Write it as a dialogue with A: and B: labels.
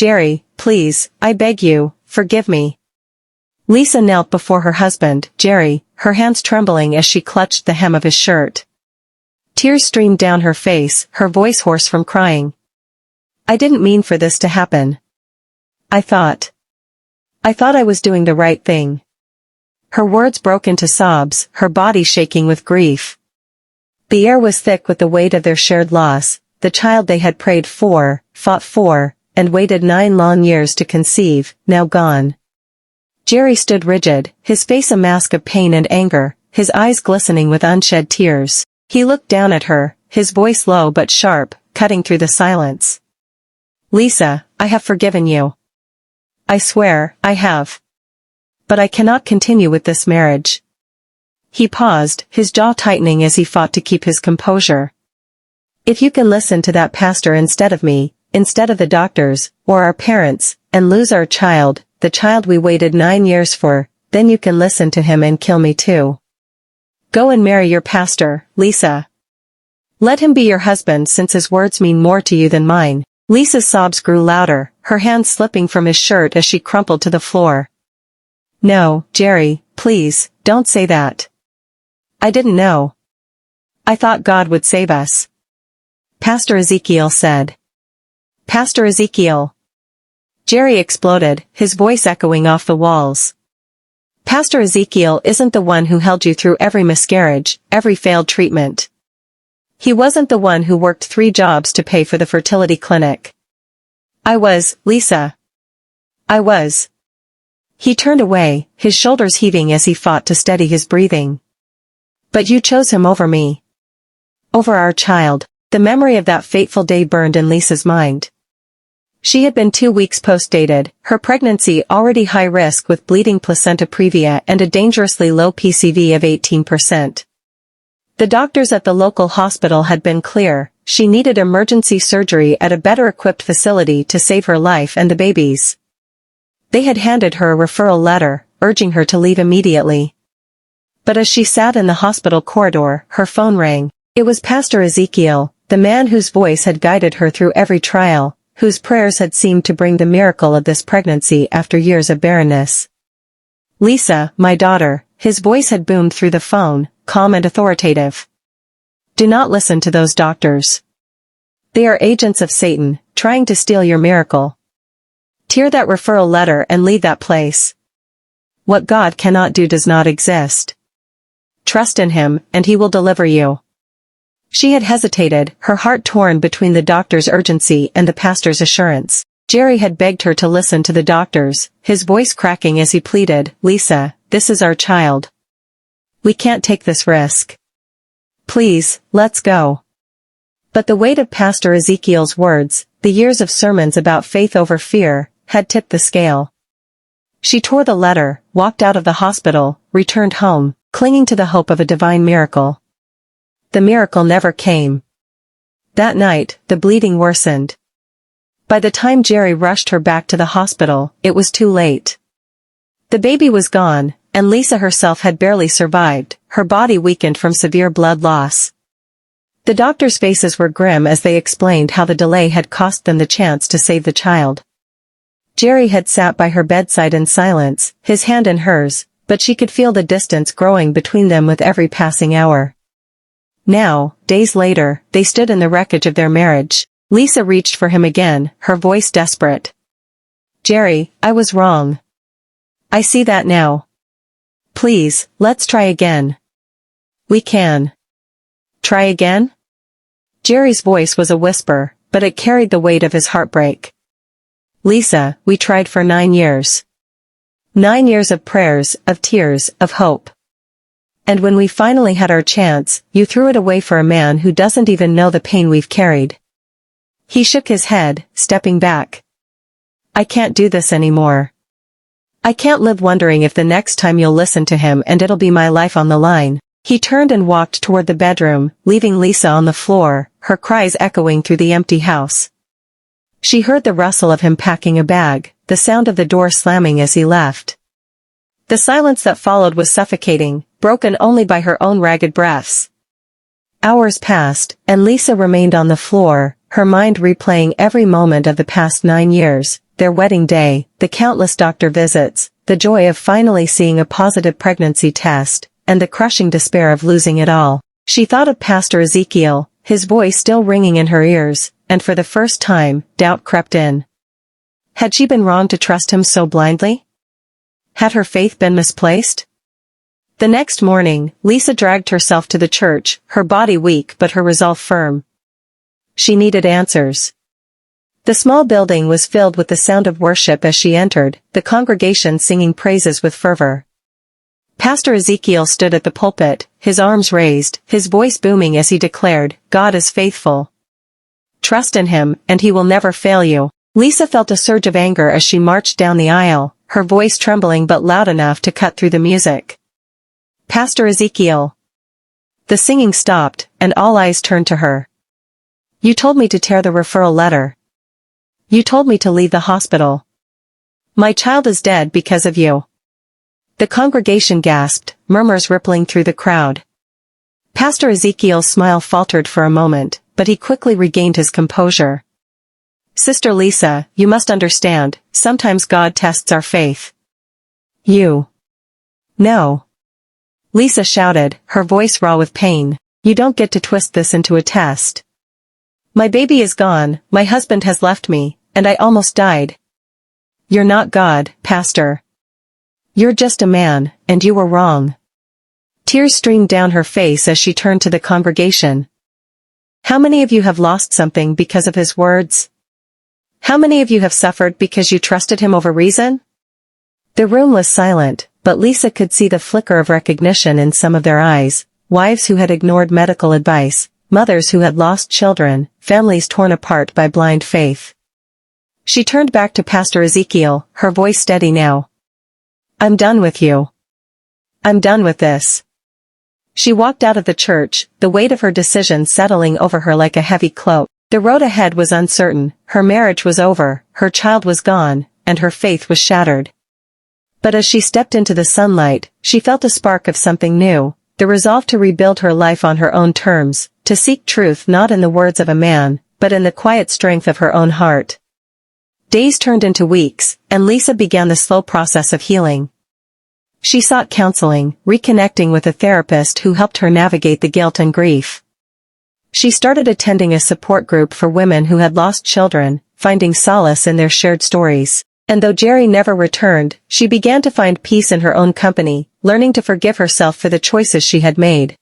A: Jerry, please, I beg you, forgive me. Lisa knelt before her husband, Jerry, her hands trembling as she clutched the hem of his shirt. Tears streamed down her face, her voice hoarse from crying. I didn't mean for this to happen. I thought I was doing the right thing. Her words broke into sobs, her body shaking with grief. The air was thick with the weight of their shared loss, the child they had prayed for, fought for, and waited 9 long years to conceive, now gone. Jerry stood rigid, his face a mask of pain and anger, his eyes glistening with unshed tears. He looked down at her, his voice low but sharp, cutting through the silence. Lisa, I have forgiven you. I swear, I have. But I cannot continue with this marriage. He paused, his jaw tightening as he fought to keep his composure. If you can listen to that pastor instead of me, instead of the doctors, or our parents, and lose our child, the child we waited 9 years for, then you can listen to him and kill me too. Go and marry your pastor, Lisa. Let him be your husband since his words mean more to you than mine. Lisa's sobs grew louder, her hands slipping from his shirt as she crumpled to the floor. No, Jerry, please, don't say that. I didn't know. I thought God would save us. Pastor Ezekiel said. Pastor Ezekiel. Jerry exploded, his voice echoing off the walls. Pastor Ezekiel isn't the one who held you through every miscarriage, every failed treatment. He wasn't the one who worked 3 jobs to pay for the fertility clinic. I was, Lisa. I was. He turned away, his shoulders heaving as he fought to steady his breathing. But you chose him over me. Over our child. The memory of that fateful day burned in Lisa's mind. She had been 2 weeks post-dated, her pregnancy already high risk with bleeding placenta previa and a dangerously low PCV of 18%. The doctors at the local hospital had been clear, she needed emergency surgery at a better-equipped facility to save her life and the baby's. They had handed her a referral letter, urging her to leave immediately. But as she sat in the hospital corridor, her phone rang. It was Pastor Ezekiel, the man whose voice had guided her through every trial, whose prayers had seemed to bring the miracle of this pregnancy after years of barrenness. Lisa, my daughter, his voice had boomed through the phone, calm and authoritative. Do not listen to those doctors. They are agents of Satan, trying to steal your miracle. Tear that referral letter and leave that place. What God cannot do does not exist. Trust in him, and he will deliver you. She had hesitated, her heart torn between the doctor's urgency and the pastor's assurance. Jerry had begged her to listen to the doctors, his voice cracking as he pleaded, Lisa, this is our child. We can't take this risk. Please, let's go. But the weight of Pastor Ezekiel's words, the years of sermons about faith over fear, had tipped the scale. She tore the letter, walked out of the hospital, returned home, clinging to the hope of a divine miracle. The miracle never came. That night, the bleeding worsened. By the time Jerry rushed her back to the hospital, it was too late. The baby was gone, and Lisa herself had barely survived, her body weakened from severe blood loss. The doctors' faces were grim as they explained how the delay had cost them the chance to save the child. Jerry had sat by her bedside in silence, his hand in hers, but she could feel the distance growing between them with every passing hour. Now, days later, they stood in the wreckage of their marriage. Lisa reached for him again, her voice desperate. Jerry, I was wrong. I see that now. Please, let's try again. We can. Try again? Jerry's voice was a whisper, but it carried the weight of his heartbreak. Lisa, we tried for 9 years. 9 years of prayers, of tears, of hope. And when we finally had our chance, you threw it away for a man who doesn't even know the pain we've carried. He shook his head, stepping back. I can't do this anymore. I can't live wondering if the next time you'll listen to him and it'll be my life on the line. He turned and walked toward the bedroom, leaving Lisa on the floor, her cries echoing through the empty house. She heard the rustle of him packing a bag, the sound of the door slamming as he left. The silence that followed was suffocating, broken only by her own ragged breaths. Hours passed, and Lisa remained on the floor, her mind replaying every moment of the past 9 years, their wedding day, the countless doctor visits, the joy of finally seeing a positive pregnancy test, and the crushing despair of losing it all. She thought of Pastor Ezekiel, his voice still ringing in her ears, and for the first time, doubt crept in. Had she been wrong to trust him so blindly? Had her faith been misplaced? The next morning, Lisa dragged herself to the church, her body weak but her resolve firm. She needed answers. The small building was filled with the sound of worship as she entered, the congregation singing praises with fervor. Pastor Ezekiel stood at the pulpit, his arms raised, his voice booming as he declared, "God is faithful. Trust in him, and he will never fail you." Lisa felt a surge of anger as she marched down the aisle, her voice trembling but loud enough to cut through the music. "Pastor Ezekiel." The singing stopped, and all eyes turned to her. "You told me to tear the referral letter. You told me to leave the hospital. My child is dead because of you." The congregation gasped, murmurs rippling through the crowd. Pastor Ezekiel's smile faltered for a moment, but he quickly regained his composure. "Sister Lisa, you must understand, sometimes God tests our faith." "You." "No." Lisa shouted, her voice raw with pain. "You don't get to twist this into a test. My baby is gone, my husband has left me, and I almost died. You're not God, Pastor. You're just a man, and you were wrong." Tears streamed down her face as she turned to the congregation. "How many of you have lost something because of his words? How many of you have suffered because you trusted him over reason?" The room was silent, but Lisa could see the flicker of recognition in some of their eyes, wives who had ignored medical advice, mothers who had lost children, families torn apart by blind faith. She turned back to Pastor Ezekiel, her voice steady now. "I'm done with you. I'm done with this." She walked out of the church, the weight of her decision settling over her like a heavy cloak. The road ahead was uncertain, her marriage was over, her child was gone, and her faith was shattered. But as she stepped into the sunlight, she felt a spark of something new, the resolve to rebuild her life on her own terms, to seek truth not in the words of a man, but in the quiet strength of her own heart. Days turned into weeks, and Lisa began the slow process of healing. She sought counseling, reconnecting with a therapist who helped her navigate the guilt and grief. She started attending a support group for women who had lost children, finding solace in their shared stories. And though Jerry never returned, she began to find peace in her own company, learning to forgive herself for the choices she had made.